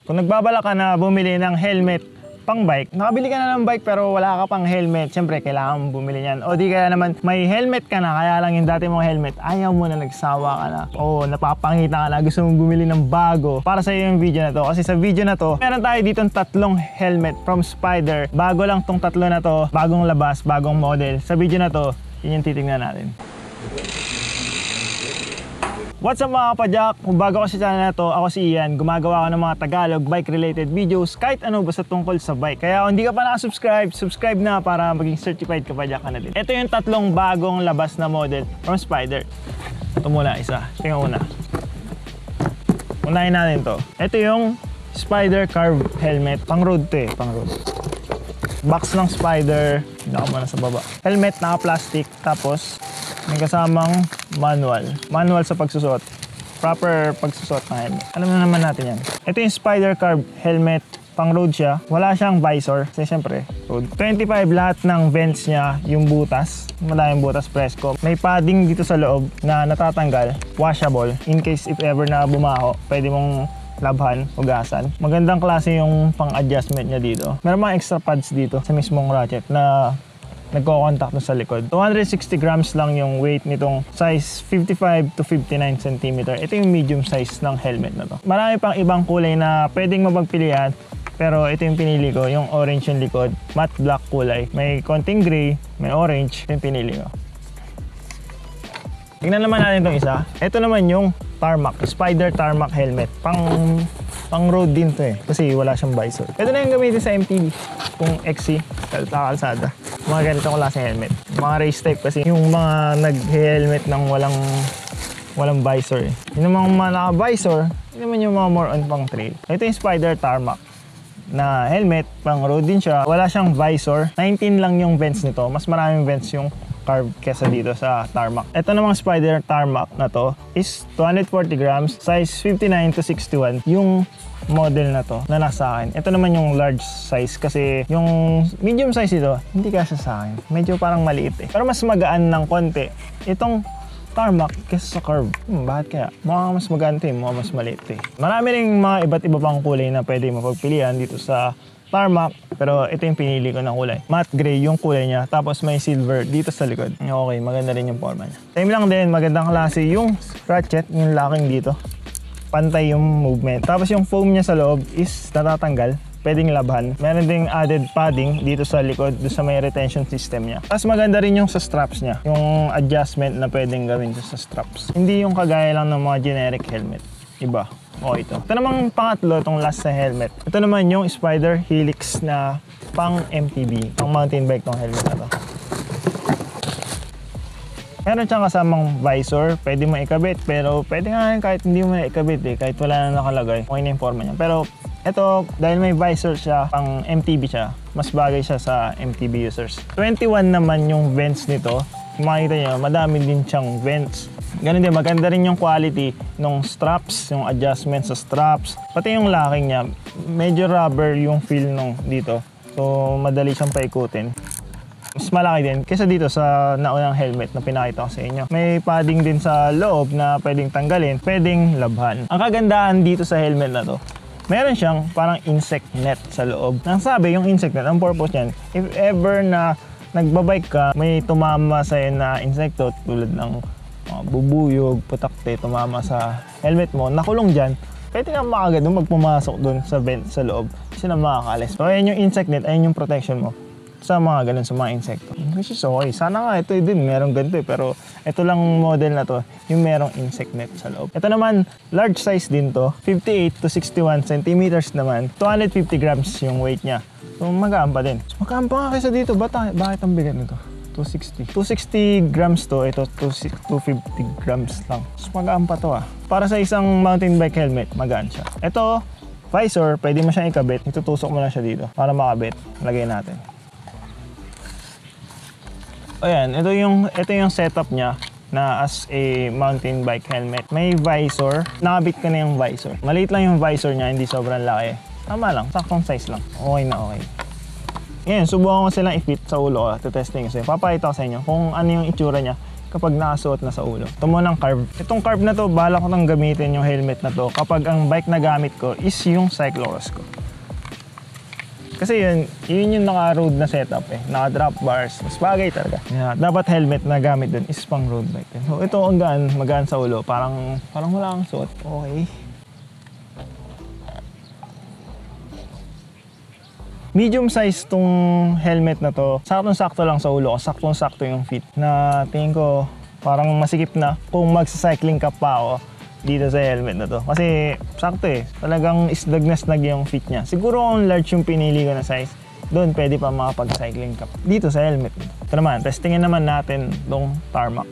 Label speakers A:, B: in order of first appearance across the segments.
A: Kung nagbabala ka na bumili ng helmet pang bike, nakabili ka na ng bike pero wala ka pang helmet, syempre kailangan mong bumili yan. O di kaya naman may helmet ka na, kaya lang yung dati mong helmet, ayaw mo na, nagsawa ka na, o napapangita ka na, gusto mong bumili ng bago. Para sa iyo yung video na to, kasi sa video na to meron tayo ditong tatlong helmet from Spyder. Bago lang tong tatlo na to, bagong labas, bagong model. Sa video na to, yun yung titingnan natin. What's up mga kapadyak? Kung bago ka sa channel na to, ako si Ian. Gumagawa ako ng mga Tagalog bike related videos kahit ano basta tungkol sa bike. Kaya kung hindi ka pa nakasubscribe, subscribe na para maging certified kapadyak ka na din. Ito yung tatlong bagong labas na model from Spyder. Ito muna isa. Ito yung una. Unahin natin to. Ito yung Spyder Carve helmet. Pang road to pang road. Box ng Spyder. Hindi ako muna sa baba. Helmet, naka-plastic. Tapos may kasamang manual. Manual sa pagsusot. Proper pagsusot ng helmet. Alam na naman natin yan. Ito yung Spyder Carve helmet. Pang road siya. Wala siyang visor. Kasi syempre, road. 25 lahat ng vents niya. Yung butas. Madaming butas presko. May padding dito sa loob na natatanggal. Washable. In case if ever na bumaho, pwede mong labhan, hugasan. Magandang klase yung pang-adjustment niya dito. Meron mga extra pads dito sa mismong ratchet na nagko-contact sa likod. 260 grams lang yung weight nitong size 55 to 59 cm. Ito yung medium size ng helmet na to. Marami pang ibang kulay na pwedeng mapagpilian, pero ito yung pinili ko, yung orange yung likod, matte black kulay. May konting gray, may orange, ito yung pinili ko. Tingnan naman natin itong isa. Ito naman yung Tarmac, Spyder Tarmac helmet. Pang road din to kasi wala siyang visor. Ito na yung gamitin sa MTB. Kung XC, kalsada. Mga ganitong klaseng helmet. Mga race type kasi yung mga nag-helmet ng walang visor Yung mga naka-visor, yun naman yung mga more on pang trail. Ito yung Spyder Tarmac na helmet, pang road din siya. Wala siyang visor. 19 lang yung vents nito. Mas maraming vents yung Carve kesa dito sa Tarmac. Ito namang Spyder Tarmac na to is 240 grams, size 59 to 61 yung model na to na nasa akin. Ito naman yung large size kasi yung medium size ito hindi kasya sa akin. Medyo parang maliit pero mas magaan ng konti itong Tarmac kesa sa Carve. Bakit kaya? Mukhang mas magaan ito mukhang mas maliit Marami ring mga iba't iba pang kulay na pwede mapagpilian dito sa Tarmac, pero ito yung pinili ko na kulay. Matte gray yung kulay niya, tapos may silver dito sa likod. Okay, maganda rin yung forma niya. Same lang din, magandang klase yung ratchet, yung locking dito. Pantay yung movement. Tapos yung foam niya sa loob is natatanggal. Pwedeng labhan. Meron ding added padding dito sa likod, doon sa may retention system niya. Tapos maganda rin yung sa straps niya. Yung adjustment na pwedeng gawin sa straps. Hindi yung kagaya lang ng mga generic helmet. Iba. O ito. Ito namang pangatlo, itong last sa helmet. Ito naman yung Spyder Helix na pang MTB, pang mountain bike tong helmet na to. Meron siyang kasamang visor, pwede mo ikabit, pero pwede nga kahit hindi mo na ikabit kahit wala na nakalagay. Okay na yung forma niya. Pero ito, dahil may visor siya, pang MTB siya, mas bagay siya sa MTB users. 21 naman yung vents nito. Kung makikita nyo, madami din siyang vents. Ganun din, maganda rin yung quality ng straps, yung adjustment sa straps. Pati yung locking niya, medyo rubber yung feel nung dito. So, madali siyang paikutin. Mas malaki din kaysa dito sa naunang helmet na pinakita ko sa inyo. May padding din sa loob na pwedeng tanggalin, pwedeng labhan. Ang kagandahan dito sa helmet na to, meron siyang parang insect net sa loob. Nang sabi, yung insect net, ang purpose niyan, if ever na nagbabike ka, may tumama sa'yo na insekto tulad ng bubuyog, putakte, tumama sa helmet mo, nakulong dyan, pwede ka makagad magpumasok dun sa vent sa loob kasi na makakalis. So ayan yung insect net, ayan yung protection mo sa mga ganun, sa mga insekto. Which is okay. Sana nga ito din, merong ganito pero ito lang model na to, yung merong insect net sa loob. Ito naman, large size din to, 58 to 61 centimeters naman, 250 grams yung weight niya. So magaan pa din. So, magaan pa nga kaysa dito, bakit ang bigat nito? 260 grams to, ito 250 grams lang. So magaan pa to Para sa isang mountain bike helmet, magaan siya. Ito, visor, pwede mo siyang ikabit. Itutusok mo lang siya dito para makabit. Lagay natin. Ayan, ito yung setup niya na as a mountain bike helmet. May visor, nakabit ka na yung visor. Maliit lang yung visor niya, hindi sobrang laki. Tama lang, saktong size lang. Okay na okay. Ngayon, subukan ko silang i-fit sa ulo ko. Testing ko. Papakita ko sa inyo kung ano yung itsura niya kapag nakasuot na sa ulo. Ito muna ang carb. Itong carb na to, bala ko nang gamitin yung helmet na to kapag ang bike na gamit ko is yung cyclocross ko. Kasi yun yung naka-road na setup eh. Naka-drop bars. Mas bagay talaga. Yeah, dapat helmet na gamit dun is pang road bike. So ito ang magaan sa ulo. Parang wala kang suot. Okay. Medium size tong helmet na to. Saktong-sakto lang sa ulo ko. Saktong-sakto yung fit. Na tingin ko parang masikip na kung magsa-cycling cap pa ako dito sa helmet na to. Kasi sakto eh. Talagang isdag na snag yung fit niya. Siguro kung large yung pinili ko na size, doon pwede pa makapag-cycling cap. Dito sa helmet. Ito naman, testingin naman natin tong tarmac.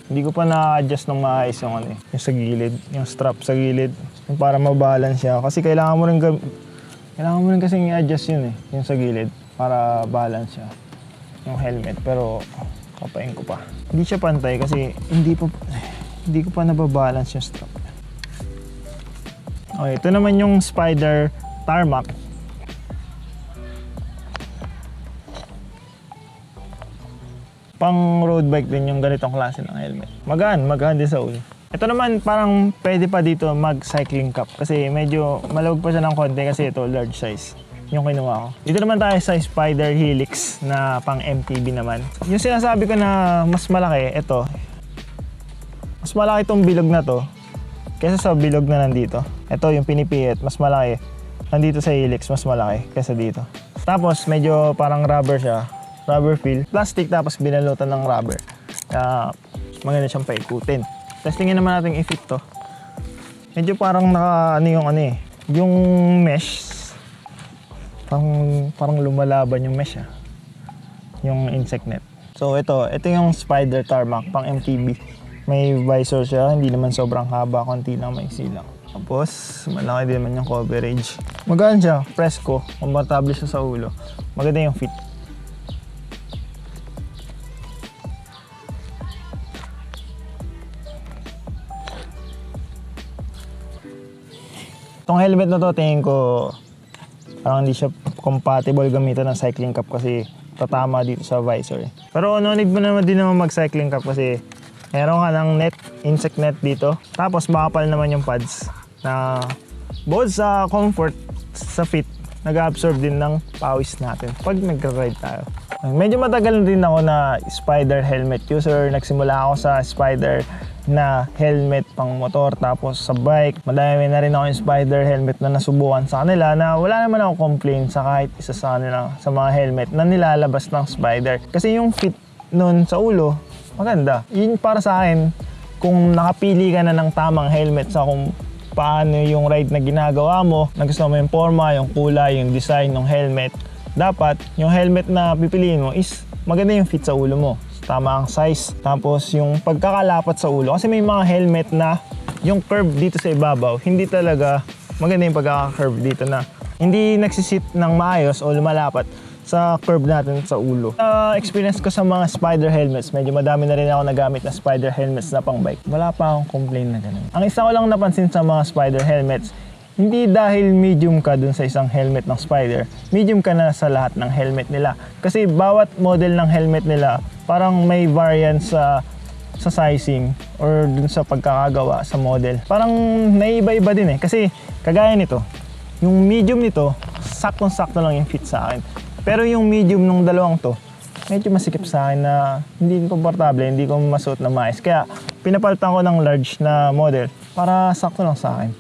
A: Hindi ko pa na-adjust ng maayos yung yung sa gilid, yung strap sa gilid. Yung para mabalance siya. Kasi kailangan mo rin kasing i-adjust yun yung sa gilid para balance siya yung helmet. Pero kapain ko pa. Hindi siya pantay kasi hindi ko pa nababalance yung strap. Okay, ito naman yung Spyder Tarmac. Pang road bike din yung ganitong klase ng helmet. Magaan din sa ulo. Ito naman parang pwede pa dito mag-cycling cap kasi medyo malawag pa siya ng konti kasi ito large size yung kinuha ko. Dito naman tayo sa Spyder Helix na pang MTB naman. Yung sinasabi ko na mas malaki, ito. Mas malaki itong bilog na to kaysa sa bilog na nandito. Ito yung pinipihit, mas malaki. Nandito sa Helix, mas malaki kaysa dito. Tapos medyo parang rubber siya. Rubber feel. Plastic tapos binalutan ng rubber. Kaya maganda siyang paikutin. Testingin naman natin i-fit to. Medyo parang yung mesh. Parang lumalaban yung mesh yung insect net. So ito yung Spyder Tarmac pang MTB. May visor siya, hindi naman sobrang haba, konti lang, maiksi lang. Tapos malaki din naman yung coverage. Magaan siya, presko, komportable siya sa ulo. Maganda yung fit. Itong helmet na to, tingin ko parang hindi siya compatible gamitan ng cycling cap kasi tatama dito sa visor. Pero no need mo naman din naman mag-cycling cap kasi meron ka ng net, insect net dito. Tapos makapal naman yung pads na both sa comfort, sa fit, nag-absorb din ng pawis natin pag nag-ride tayo. Medyo matagal din ako na Spyder helmet user. Nagsimula ako sa Spyder na helmet pang motor, tapos sa bike. Madami na rin ako yung Spyder helmet na nasubukan sa kanila na wala naman ako complain sa kahit isa sa kanila sa mga helmet na nilalabas ng Spyder. Kasi yung fit nun sa ulo, maganda. Yun para sa akin, kung nakapili ka na ng tamang helmet sa kung paano yung ride na ginagawa mo, nagustuhan mo yung forma, yung kulay, yung design ng helmet, dapat yung helmet na pipiliin mo is maganda yung fit sa ulo mo. Tama ang size, tapos yung pagkakalapat sa ulo. Kasi may mga helmet na yung curve dito sa ibabaw, hindi talaga maganda yung pagkaka-curve dito na hindi nagsisit ng maayos o lumalapat sa curve natin sa ulo. Experience ko sa mga Spyder helmets, medyo madami na rin ako nagamit na Spyder helmets na pang bike. Wala pa akong complaint na ganun. Ang isa ko lang napansin sa mga Spyder helmets, hindi dahil medium ka dun sa isang helmet ng Spyder, medium ka na sa lahat ng helmet nila. Kasi bawat model ng helmet nila, parang may variance sa sizing or dun sa pagkakagawa sa model. Parang naiiba-iba din Kasi kagaya nito, yung medium nito, saktong-sakto lang yung fit sa akin. Pero yung medium nung dalawang to, medyo masikip sa akin na hindi komportable, hindi ko masuot na maayos. Kaya pinapalitan ko ng large na model para sakto lang sa akin.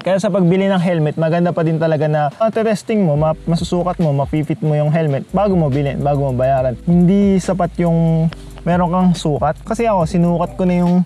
A: Kaya sa pagbili ng helmet, maganda pa din talaga na testing mo, masusukat mo, mapipit mo yung helmet bago mo bilhin, bago mo bayaran. Hindi sapat yung meron kang sukat. Kasi ako, sinukat ko na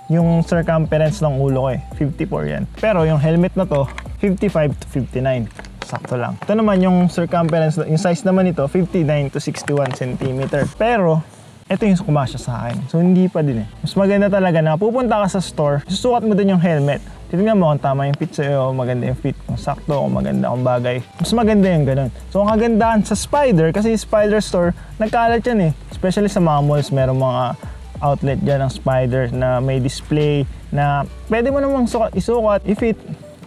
A: yung circumference ng ulo ko 54 yan. Pero yung helmet na to, 55 to 59. Sakto lang. Ito naman yung circumference, yung size naman nito, 59 to 61 cm. Pero ito yung kumasya sa akin. So hindi pa din Mas maganda talaga na pupunta ka sa store, susukat mo din yung helmet. Titignan mo kung tama yung fit sa'yo, maganda yung fit, kung sakto, kung maganda kung bagay. Mas maganda yung ganun. So ang kagandahan sa Spyder, kasi Spyder store, nagkalat yan Especially sa mga malls, merong mga outlet dyan ng Spyder na may display na pwede mo namang isukat, i-fit.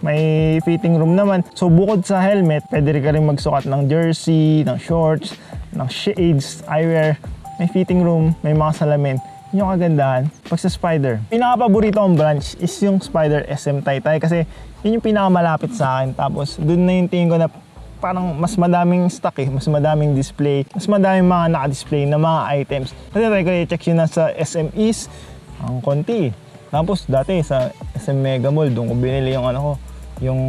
A: May fitting room naman. So bukod sa helmet, pwede rin ka rin magsukat ng jersey, ng shorts, ng shades, eyewear. may fitting room, may mga salamin. Yun yung kagandahan. Pag sa Spider, pinaka-paborito kong branch is yung Spider SM Taytay kasi yun yung pinakamalapit sa akin. Tapos dun na yung tingin ko na parang mas madaming stock mas madaming display, mas madaming mga naka-display na mga items. Kasi try ko i-check yun na sa SM East, ang konti. Tapos dati sa SM Mega Mall, doon ko binili yung yung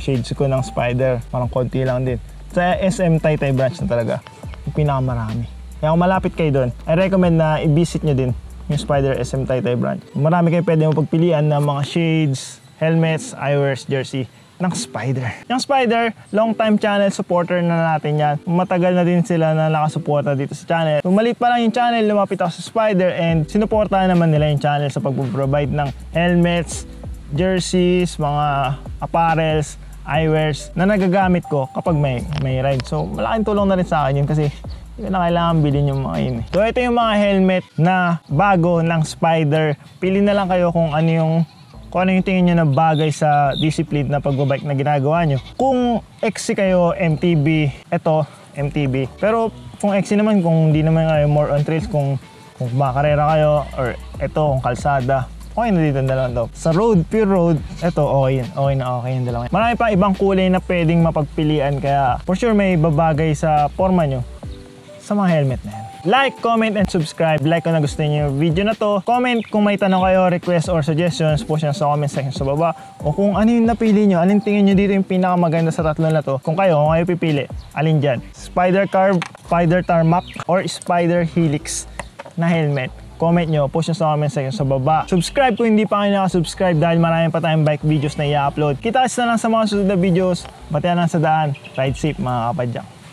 A: shades ko ng Spider, parang konti lang din. Sa SM Taytay branch na talaga, yung pinakamarami. Kaya kung malapit kayo doon, I recommend na i-visit nyo din yung Spider SM Taytay branch. Marami kayo pwede mo pagpilian ng mga shades, helmets, eyewears, jersey ng Spider. Yung Spider, long time channel supporter na natin yan. Matagal na din sila na nakasuporta dito sa channel. Kung maliit pa lang yung channel, lumapit ako sa Spider and sinuportahan naman nila yung channel sa pag-provide ng helmets, jerseys, mga apparels, eyewears na nagagamit ko kapag may ride. So malaking tulong na rin sa akin yun kasi hindi ko na kailangan bilhin yung mga yun. So ito yung mga helmet na bago ng Spider. Pili na lang kayo kung ano yung tingin nyo na bagay sa discipline na pagbabike na ginagawa nyo. Kung XC kayo, MTB, ito, MTB. Pero kung XC naman, kung hindi naman kayo more on trails, kung makarera kayo, or ito, kung kalsada, okay na dito ang dalawang to. Sa road, pure road, ito, okay yung dalawang. Marami pa ibang kulay na pwedeng mapagpilian, kaya for sure may babagay sa forma nyo sa mga helmet na yan. Like, comment, and subscribe. Like kung nagustuhan niyo yung video na to. Comment kung may tanong kayo, request, or suggestions. Post nyo sa comment section sa baba. O kung ano yung napili nyo, alin tingin nyo dito yung pinakamaganda sa tatlo na to. Kung kayo pipili, alin dyan? Spider Carb, Spider Tarmac, or Spider Helix na helmet. Comment nyo, post nyo sa comment section sa baba. Subscribe kung hindi pa kayo nakasubscribe dahil marami pa tayong bike videos na i-upload. Kita-kits na lang sa mga susunod na videos. Batian lang sa daan. Ride safe mga kapadyak.